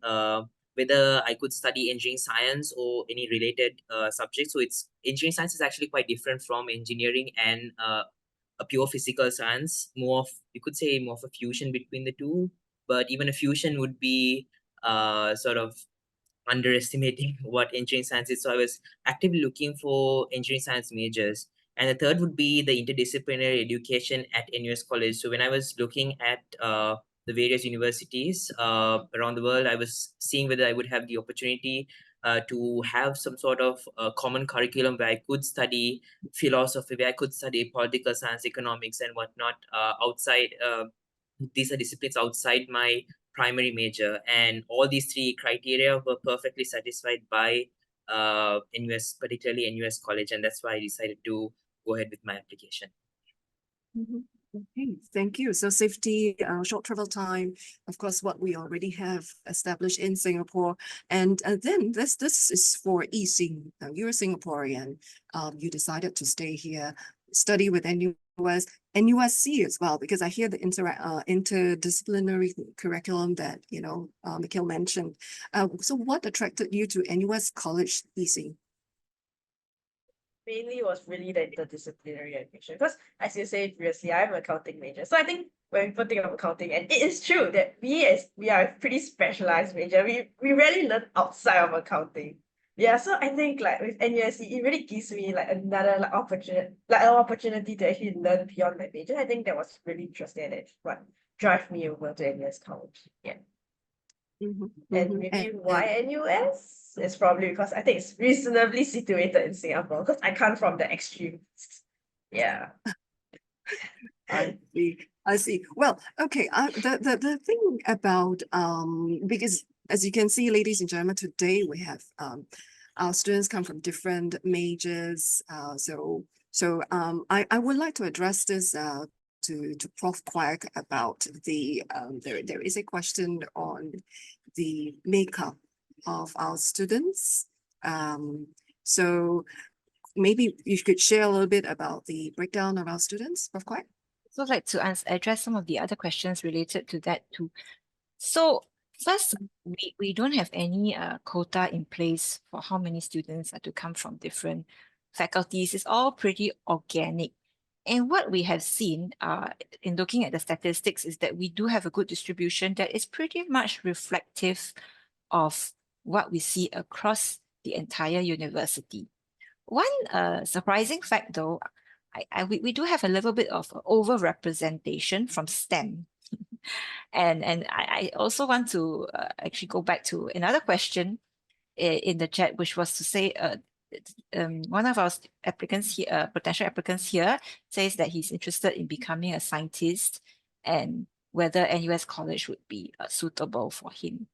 whether I could study engineering science or any related subject. So engineering science is actually quite different from engineering and a pure physical science. You could say more of a fusion between the two, but even a fusion would be sort of underestimating what engineering science is. So I was actively looking for engineering science majors. And the third would be the interdisciplinary education at NUS College. So when I was looking at the various universities around the world, I was seeing whether I would have the opportunity to have some sort of common curriculum where I could study philosophy, where I could study political science, economics, and whatnot outside. These are disciplines outside my primary major, and all these three criteria were perfectly satisfied by NUS, particularly NUS College, and that's why I decided to go ahead with my application. Okay, thank you. So safety, short travel time, of course, what we already have established in Singapore. And then this is for Yixing. You're a Singaporean. You decided to stay here, study with NUS, NUSC as well, because I hear the interdisciplinary curriculum that, Mikhail mentioned. So what attracted you to NUS College Yixing? Mainly was really the interdisciplinary education, because as you said previously, I'm an accounting major. So I think when people think of accounting, and it is true that we are a pretty specialized major, we rarely learn outside of accounting. Yeah, so I think like with NUSC, it really gives me like another opportunity to actually learn beyond my major. I think that was really interesting, and it's what drive me over to NUS College. Yeah. And maybe why NUS? It's probably because I think it's reasonably situated in Singapore, because I come from the extremes. Yeah. I see. Well, okay. The thing about because as you can see, ladies and gentlemen, today we have our students come from different majors. I would like to address this to Prof. Quack about there is a question on the makeup of our students. So maybe you could share a little bit about the breakdown of our students, Prof. Quack. So I'd like to address some of the other questions related to that too. So first, we don't have any quota in place for how many students are to come from different faculties. It's all pretty organic. And what we have seen in looking at the statistics is that we do have a good distribution that is pretty much reflective of what we see across the entire university. One surprising fact though, we do have a little bit of overrepresentation from STEM. And I also want to actually go back to another question in the chat, which was to say one of our applicants here, potential applicants here, says that he's interested in becoming a scientist and whether NUS College would be suitable for him.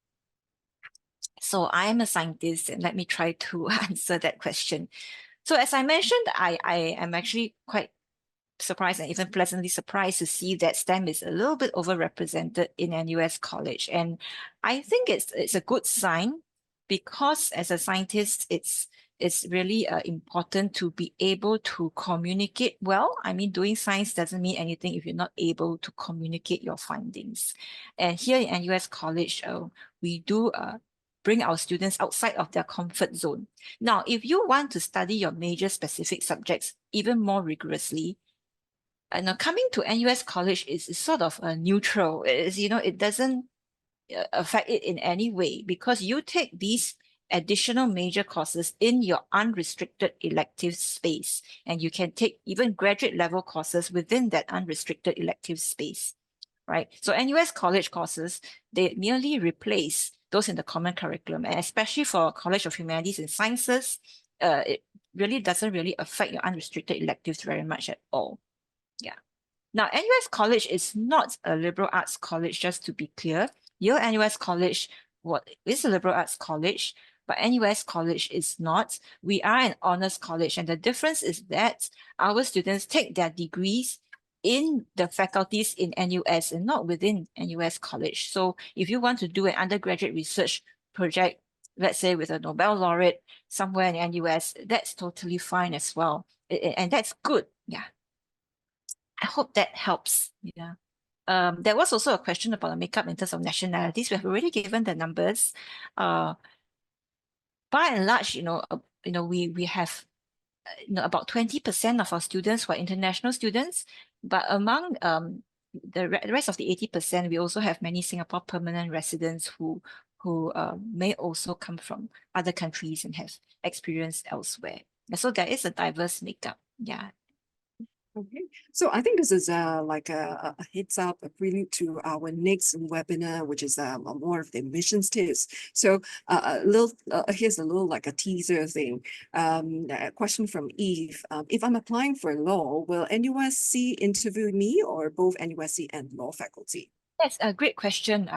So I'm a scientist, and let me try to answer that question. So as I mentioned, I am actually quite surprised and even pleasantly surprised to see that STEM is a little bit overrepresented in NUS College. And I think it's a good sign, because as a scientist, it's really important to be able to communicate well. I mean, doing science doesn't mean anything if you're not able to communicate your findings. And here in NUS College, we do bring our students outside of their comfort zone. Now, if you want to study your major specific subjects even more rigorously, and coming to NUS College is sort of neutral. It doesn't affect it in any way, because you take these additional major courses in your unrestricted elective space, and you can take even graduate level courses within that unrestricted elective space, right? So NUS College courses, they merely replace those in the common curriculum, and especially for College of Humanities and Sciences, it really doesn't really affect your unrestricted electives very much at all. Yeah. Now, NUS College is not a liberal arts college, just to be clear. Your NUS College is a liberal arts college, but NUS College is not. We are an honors college, and the difference is that our students take their degrees in the faculties in NUS and not within NUS College. So if you want to do an undergraduate research project, let's say with a Nobel laureate somewhere in NUS, that's totally fine as well. And that's good. Yeah. I hope that helps. Yeah. There was also a question about the makeup in terms of nationalities. We have already given the numbers. By and large, we have about 20% of our students who are international students, but among the rest of the 80%, we also have many Singapore permanent residents who may also come from other countries and have experience elsewhere. So there is a diverse makeup. Yeah. Okay, so I think this is like a heads up, a prelude to our next webinar, which is more of the admissions tips. So here's a little like a teaser thing. A question from Eve. If I'm applying for law, will NUSC interview me or both NUSC and law faculty? That's a great question.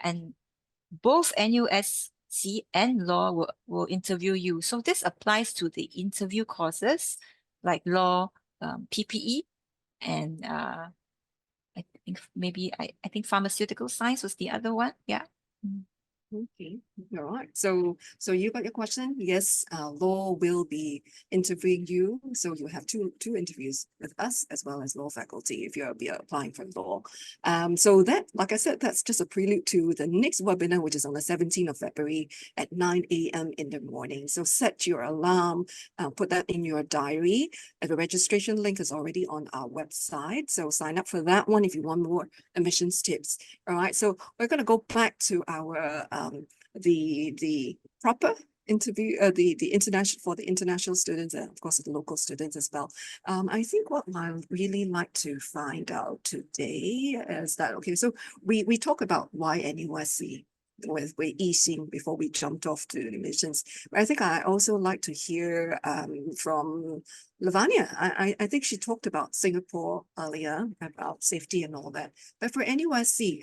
And both NUSC and law will interview you. So this applies to the interview courses like law, PPE, and I think pharmaceutical science was the other one. Yeah. Okay, all right. So you got your question. Yes, law will be interviewing you. So you have two interviews with us as well as law faculty if you're applying for law. So that, like I said, that's just a prelude to the next webinar, which is on the 17th of February at 9 a.m. in the morning. So set your alarm, put that in your diary. The registration link is already on our website. So sign up for that one if you want more admissions tips. All right. So we're going to go back to our the proper interview, the international students, and of course the local students as well. I think what I really like to find out today is that, okay, so we talk about why NUSC with Yixing before we jumped off to the missions. But I think I also like to hear from Lavanya. I think she talked about Singapore earlier, about safety and all that. But for NUSC,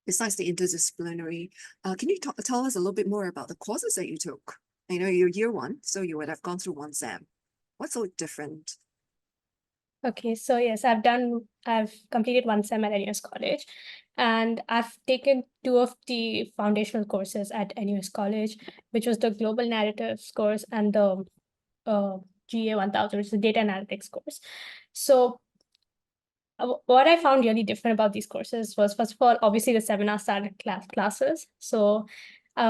besides the interdisciplinary, can you tell us a little bit more about the courses that you took? I know you're year one, so you would have gone through one SAM. What's so different? Okay, so yes, I've completed one SEM at NUS College, and I've taken two of the foundational courses at NUS College, which was the Global Narratives course and the GA 1000, which is the Data Analytics course. So what I found really different about these courses was, first of all, obviously the seminar started classes. So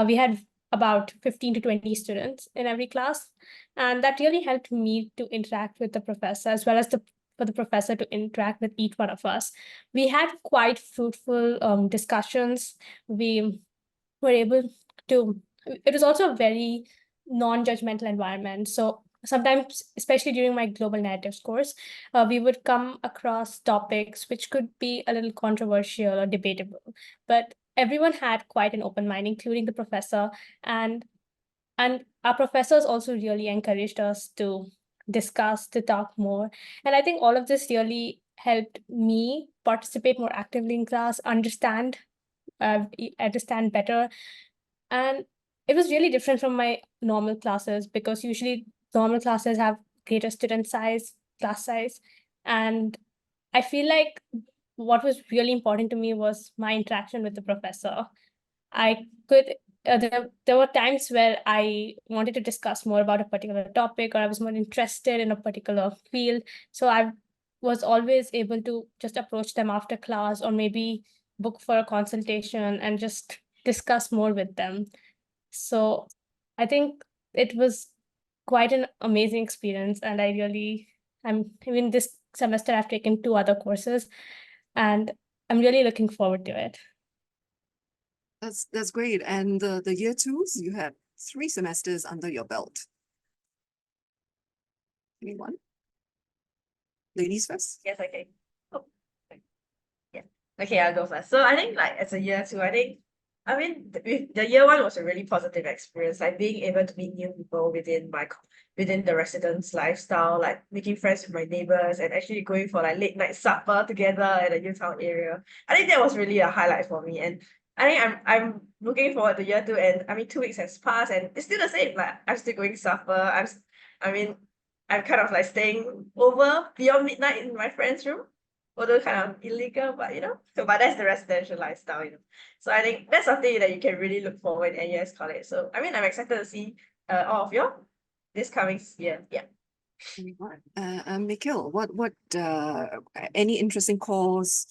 we had about 15 to 20 students in every class. And that really helped me to interact with the professor, as well as for the professor to interact with each one of us. We had quite fruitful discussions. We were able to, it was also a very non-judgmental environment. So sometimes, especially during my global narratives course, we would come across topics which could be a little controversial or debatable, but everyone had quite an open mind, including the professor, and our professors also really encouraged us to discuss, to talk more. And I think all of this really helped me participate more actively in class, understand better. And it was really different from my normal classes, because usually normal classes have greater student size, class size. And I feel like what was really important to me was my interaction with the professor. I could, there were times where I wanted to discuss more about a particular topic, or I was more interested in a particular field. So I was always able to just approach them after class, or maybe book for a consultation and just discuss more with them. So I think it was quite an amazing experience, and even this semester I've taken 2 other courses, and I'm really looking forward to it. That's great. And the year twos, you had 3 semesters under your belt. Anyone? Ladies first? Yes, okay. Oh, yeah. Okay, I'll go first. So I think like as a year two, I mean, the year one was a really positive experience, like being able to meet new people within the residence lifestyle, like making friends with my neighbors and actually going for like late night supper together at the Newtown area. I think that was really a highlight for me, and I think I'm looking forward to year two. And I mean, 2 weeks has passed and it's still the same. Like I'm still going supper. I'm kind of like staying over beyond midnight in my friend's room, although kind of illegal, but but that's the residential lifestyle. So I think that's something that you can really look forward at NUS College. So I mean, I'm excited to see all of you this coming year. Yeah. Mikhail, what any interesting calls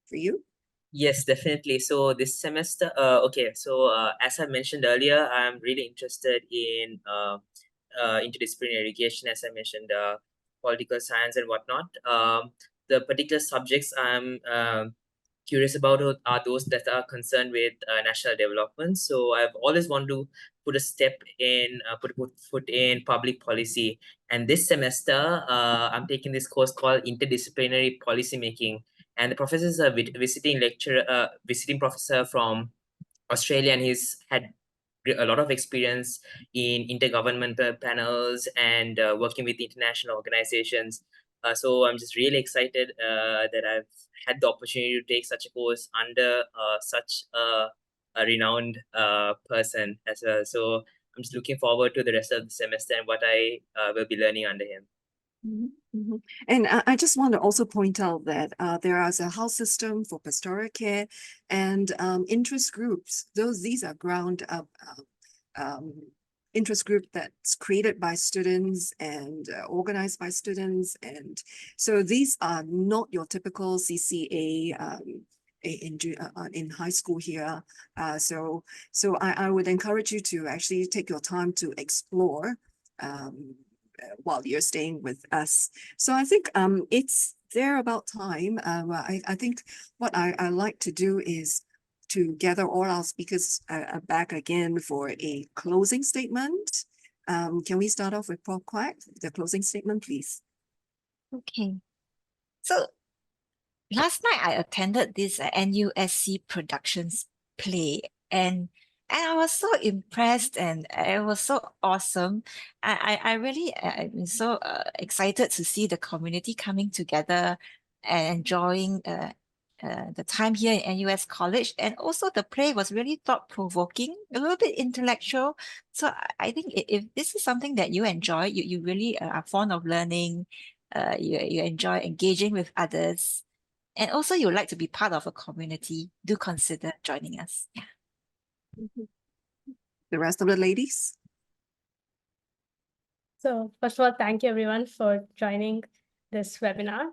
for you? Yes, definitely. So this semester, as I mentioned earlier, I'm really interested in interdisciplinary education, as I mentioned, political science and whatnot. The particular subjects I'm curious about are those that are concerned with national development. So I've always wanted to put foot in public policy. And this semester, I'm taking this course called Interdisciplinary Policymaking. And the professor is a visiting professor from Australia, and he's had a lot of experience in intergovernmental panels and working with international organizations. So I'm just really excited that I've had the opportunity to take such a course under such a renowned person as well. So I'm just looking forward to the rest of the semester and what I will be learning under him. And I just want to also point out that there is a house system for pastoral care and interest groups. These are ground up interest group that's created by students and organized by students. And so these are not your typical CCA in high school here. So I would encourage you to actually take your time to explore while you're staying with us. So I think they're about time. I think what I like to do is to gather all our speakers back again for a closing statement. Can we start off with Prof. Quack, the closing statement, please? Okay. So last night I attended this NUSC Productions play, and I was so impressed, and it was so awesome. I really I'm so excited to see the community coming together and enjoying the time here in NUS College, and also the play was really thought-provoking, a little bit intellectual. So I think if this is something that you enjoy, you really are fond of learning, you enjoy engaging with others, and also you like to be part of a community, do consider joining us. Yeah. The rest of the ladies? So first of all, thank you everyone for joining this webinar.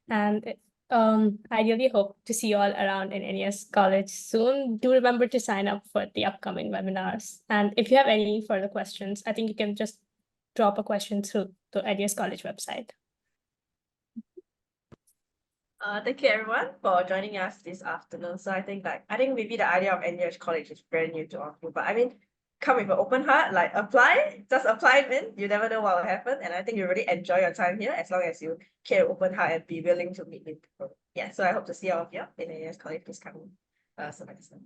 And I really hope to see you all around in NUS College soon. Do remember to sign up for the upcoming webinars. And if you have any further questions, I think you can just drop a question through the NUS College website. Thank you everyone for joining us this afternoon. So I think maybe the idea of NUS College is very new to all of you, but I mean, come with an open heart, like just apply in. You never know what will happen. And I think you really enjoy your time here as long as you keep an open heart and be willing to meet new people. Yeah, so I hope to see all of you in NUS College this coming semester.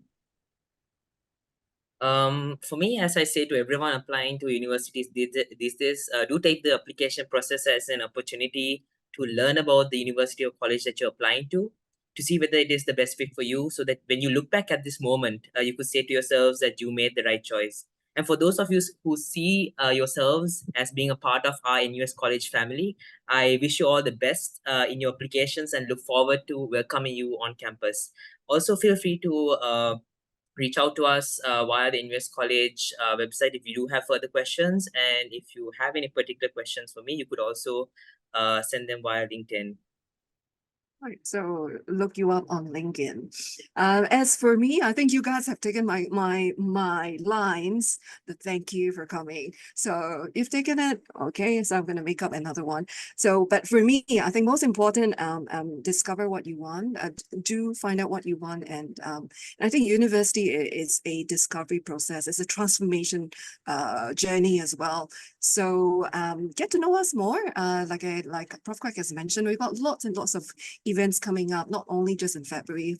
For me, as I say to everyone applying to universities these days, do take the application process as an opportunity to learn about the university or college that you're applying to see whether it is the best fit for you, so that when you look back at this moment, you could say to yourselves that you made the right choice. And for those of you who see yourselves as being a part of our NUS College family, I wish you all the best in your applications and look forward to welcoming you on campus. Also, feel free to reach out to us via the NUS College website if you do have further questions. And if you have any particular questions for me, you could also send them via LinkedIn. Right, so look you up on LinkedIn. As for me, I think you guys have taken my lines. The thank you for coming. So you've taken it, okay. So I'm going to make up another one. So, but for me, I think most important, discover what you want. Do find out what you want, and I think university is a discovery process. It's a transformation journey as well. So get to know us more. Like Prof. Quack has mentioned, we've got lots and lots of events coming up, not only just in February,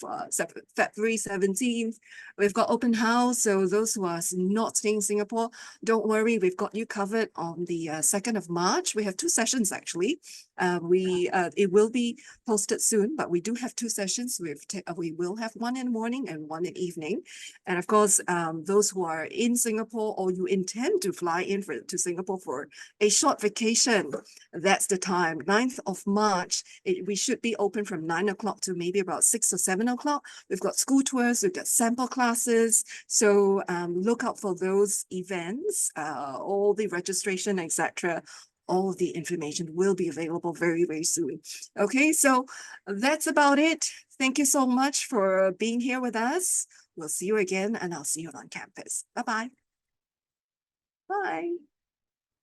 February 17th, we've got open house. So those who are not staying in Singapore, don't worry, we've got you covered on the 2nd of March. We have 2 sessions actually. It will be posted soon, but we do have 2 sessions. We will have one in the morning and one in the evening. And of course, those who are in Singapore or you intend to fly in to Singapore for a short vacation, that's the time. 9th of March, we should be open from 9 o'clock to maybe about 6 or 7 o'clock. We've got school tours, we've got sample classes. So look out for those events, all the registration, etc. All of the information will be available very, very soon. Okay, so that's about it. Thank you so much for being here with us. We'll see you again, and I'll see you on campus. Bye-bye. Bye.